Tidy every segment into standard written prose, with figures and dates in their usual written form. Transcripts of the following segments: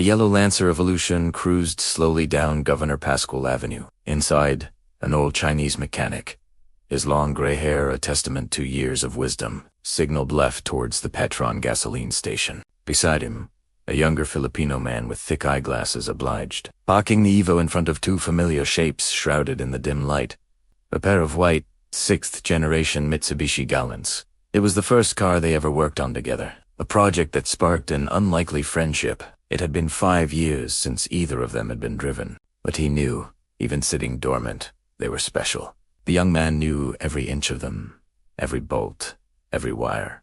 The yellow Lancer Evolution cruised slowly down Governor Pasquale Avenue. Inside, an old Chinese mechanic, his long gray hair a testament to years of wisdom, signaled left towards the Petron gasoline station. Beside him, a younger Filipino man with thick eyeglasses obliged, parking the Evo in front of two familiar shapes shrouded in the dim light. A pair of white, 6th generation Mitsubishi Galants. It was the first car they ever worked on together, a project that sparked an unlikely friendship. It had been 5 years since either of them had been driven, but he knew, even sitting dormant, they were special. The young man knew every inch of them, every bolt, every wire.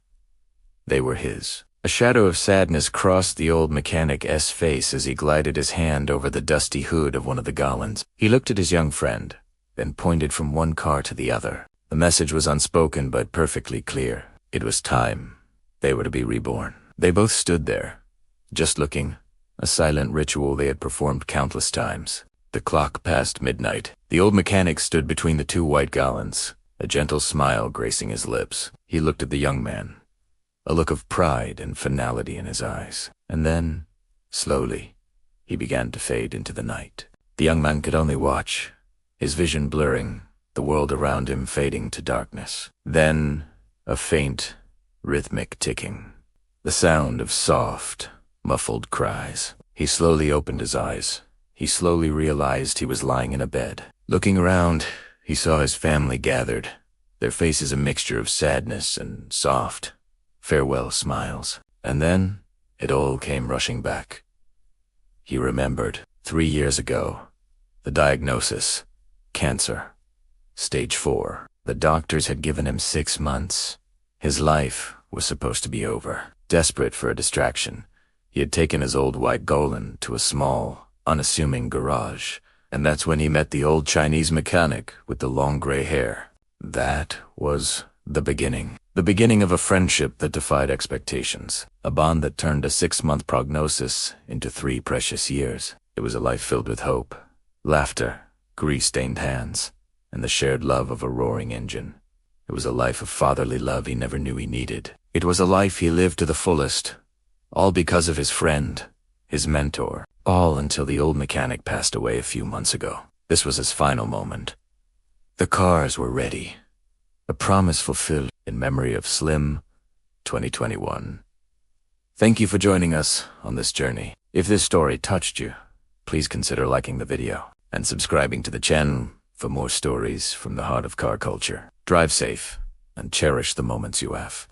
They were his. A shadow of sadness crossed the old mechanic's face as he glided his hand over the dusty hood of one of the Galants. He looked at his young friend, then pointed from one car to the other. The message was unspoken but perfectly clear. It was time. They were to be reborn. They both stood there, just looking, a silent ritual they had performed countless times. The clock passed midnight. The old mechanic stood between the two white Galants, a gentle smile gracing his lips. He looked at the young man, a look of pride and finality in his eyes. And then, slowly, he began to fade into the night. The young man could only watch, his vision blurring, the world around him fading to darkness. Then, a faint, rhythmic ticking. The sound of soft, muffled cries. He slowly opened his eyes. He slowly realized he was lying in a bed. Looking around, he saw his family gathered, their faces a mixture of sadness and soft, farewell smiles. And then, it all came rushing back. He remembered, 3 years ago, the diagnosis, cancer, stage 4. The doctors had given him 6 months. His life was supposed to be over. Desperate for a distraction, he had taken his old white Galant to a small, unassuming garage, and that's when he met the old Chinese mechanic with the long gray hair. That was the beginning. The beginning of a friendship that defied expectations, a bond that turned a 6-month prognosis into 3 precious years. It was a life filled with hope, laughter, grease-stained hands, and the shared love of a roaring engine. It was a life of fatherly love he never knew he needed. It was a life he lived to the fullest, all because of his friend, his mentor, all until the old mechanic passed away a few months ago. This was his final moment. The cars were ready, a promise fulfilled in memory of Slim 2021. Thank you for joining us on this journey. If this story touched you, please consider liking the video and subscribing to the channel for more stories from the heart of car culture. Drive safe and cherish the moments you have.